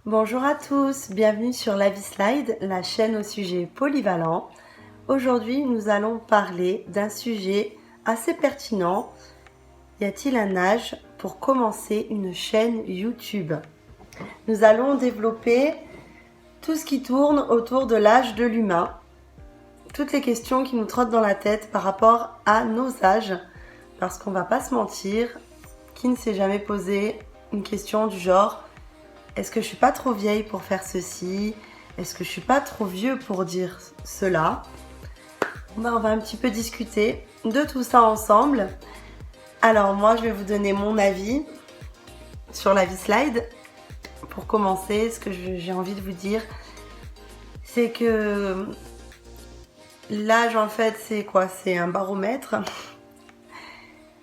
Bonjour à tous, bienvenue sur La Vie Slide, la chaîne au sujet polyvalent. Aujourd'hui, nous allons parler d'un sujet assez pertinent. Y a-t-il un âge pour commencer une chaîne YouTube? Nous allons développer tout ce qui tourne autour de l'âge de l'humain, toutes les questions qui nous trottent dans la tête par rapport à nos âges, parce qu'on va pas se mentir, qui ne s'est jamais posé une question du genre: est-ce que je suis pas trop vieille pour faire ceci? Est-ce que je suis pas trop vieux pour dire cela? On va un petit peu discuter de tout ça ensemble. Alors moi, je vais vous donner mon avis sur La Vie Slide. Pour commencer, ce que j'ai envie de vous dire, c'est que l'âge, en fait, c'est quoi? C'est un baromètre.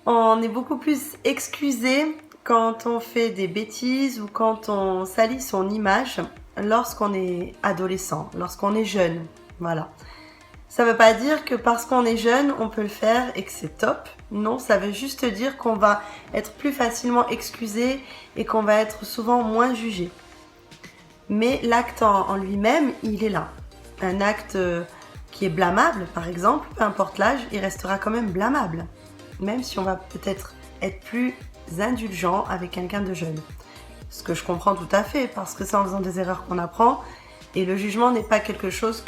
On est beaucoup plus excusé quand on fait des bêtises ou quand on salit son image lorsqu'on est adolescent, lorsqu'on est jeune. Voilà. Ça veut pas dire que parce qu'on est jeune, on peut le faire et que c'est top. Non, ça veut juste dire qu'on va être plus facilement excusé et qu'on va être souvent moins jugé. Mais l'acte en lui-même, il est là. Un acte qui est blâmable, par exemple, peu importe l'âge, il restera quand même blâmable. Même si on va peut-être être plus indulgent avec quelqu'un de jeune. Ce que je comprends tout à fait, parce que c'est en faisant des erreurs qu'on apprend, et le jugement n'est pas quelque chose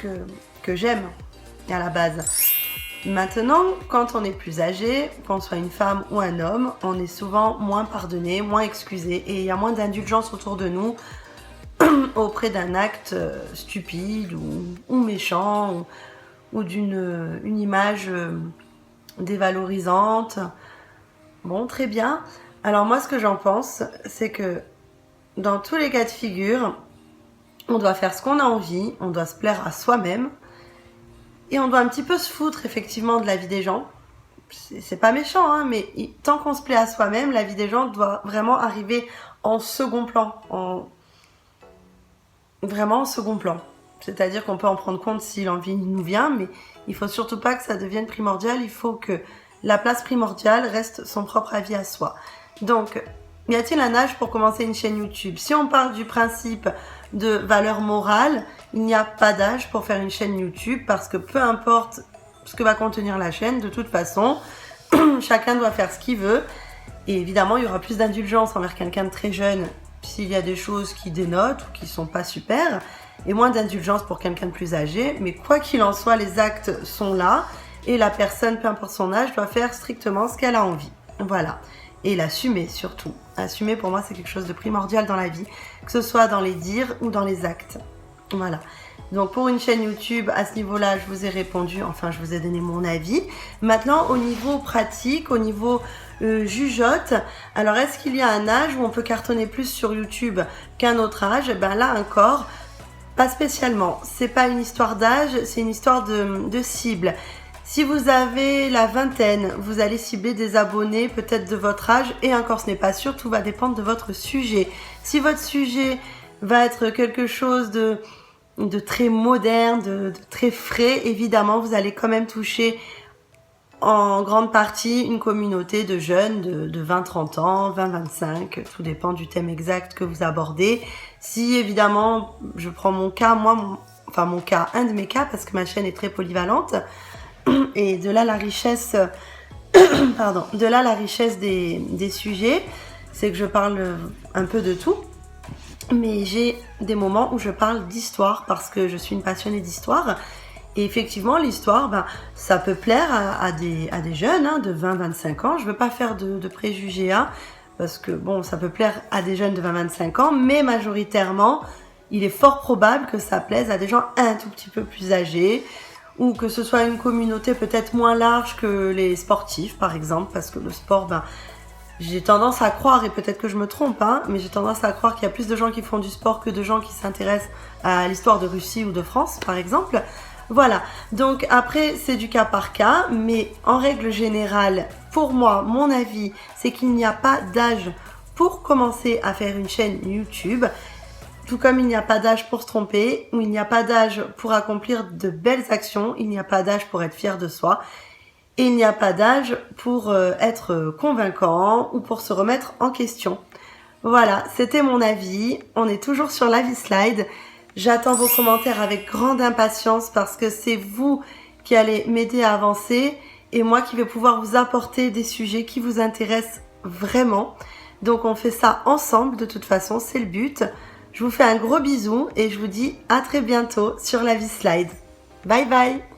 que j'aime à la base. Maintenant, quand on est plus âgé, qu'on soit une femme ou un homme, on est souvent moins pardonné, moins excusé, et il y a moins d'indulgence autour de nous auprès d'un acte stupide ou méchant, ou d'une image dévalorisante. Bon, très bien. Alors moi, ce que j'en pense, c'est que dans tous les cas de figure, on doit faire ce qu'on a envie, on doit se plaire à soi-même, et on doit un petit peu se foutre effectivement de la vie des gens. C'est pas méchant, hein, mais tant qu'on se plaît à soi-même, la vie des gens doit vraiment arriver en second plan, vraiment en second plan. C'est-à-dire qu'on peut en prendre compte si l'envie nous vient, mais il faut surtout pas que ça devienne primordial, il faut que la place primordiale reste son propre avis à soi. Donc, y a-t-il un âge pour commencer une chaîne YouTube? Si on part du principe de valeur morale, il n'y a pas d'âge pour faire une chaîne YouTube parce que peu importe ce que va contenir la chaîne, de toute façon, chacun doit faire ce qu'il veut. Et évidemment, il y aura plus d'indulgence envers quelqu'un de très jeune s'il y a des choses qui dénotent ou qui sont pas super, et moins d'indulgence pour quelqu'un de plus âgé. Mais quoi qu'il en soit, les actes sont là et la personne, peu importe son âge, doit faire strictement ce qu'elle a envie. Voilà. Et l'assumer surtout. Assumer, pour moi, c'est quelque chose de primordial dans la vie, que ce soit dans les dires ou dans les actes. Voilà. Donc pour une chaîne YouTube, à ce niveau-là, je vous ai répondu, enfin je vous ai donné mon avis. Maintenant, au niveau pratique, au niveau jugeote, alors est-ce qu'il y a un âge où on peut cartonner plus sur YouTube qu'un autre âge? Ben là encore, pas spécialement. C'est pas une histoire d'âge, c'est une histoire de cible. Si vous avez la vingtaine, vous allez cibler des abonnés peut-être de votre âge, et encore ce n'est pas sûr, tout va dépendre de votre sujet. Si votre sujet va être quelque chose de très moderne, de très frais, évidemment vous allez quand même toucher en grande partie une communauté de jeunes de 20-30 ans, 20-25, tout dépend du thème exact que vous abordez. Si évidemment, je prends mon cas, un de mes cas, parce que ma chaîne est très polyvalente, et de là la richesse, de là la richesse des sujets, c'est que je parle un peu de tout. Mais j'ai des moments où je parle d'histoire parce que je suis une passionnée d'histoire. Et effectivement, l'histoire, ça peut plaire à des jeunes de 20-25 ans. Je veux pas faire de préjugés, parce que bon, ça peut plaire à des jeunes de 20-25 ans, mais majoritairement, il est fort probable que ça plaise à des gens un tout petit peu plus âgés, ou que ce soit une communauté peut-être moins large que les sportifs, par exemple, parce que le sport, j'ai tendance à croire, et peut-être que je me trompe, mais j'ai tendance à croire qu'il y a plus de gens qui font du sport que de gens qui s'intéressent à l'histoire de Russie ou de France, par exemple. Voilà, donc après c'est du cas par cas, mais en règle générale, pour moi, mon avis, c'est qu'il n'y a pas d'âge pour commencer à faire une chaîne YouTube, tout comme il n'y a pas d'âge pour se tromper, ou il n'y a pas d'âge pour accomplir de belles actions, il n'y a pas d'âge pour être fier de soi, et il n'y a pas d'âge pour être convaincant ou pour se remettre en question. Voilà, c'était mon avis. On est toujours sur l'avis slide. J'attends vos commentaires avec grande impatience parce que c'est vous qui allez m'aider à avancer et moi qui vais pouvoir vous apporter des sujets qui vous intéressent vraiment. Donc on fait ça ensemble, de toute façon, c'est le but. Je vous fais un gros bisou et je vous dis à très bientôt sur l'avis slide. Bye bye!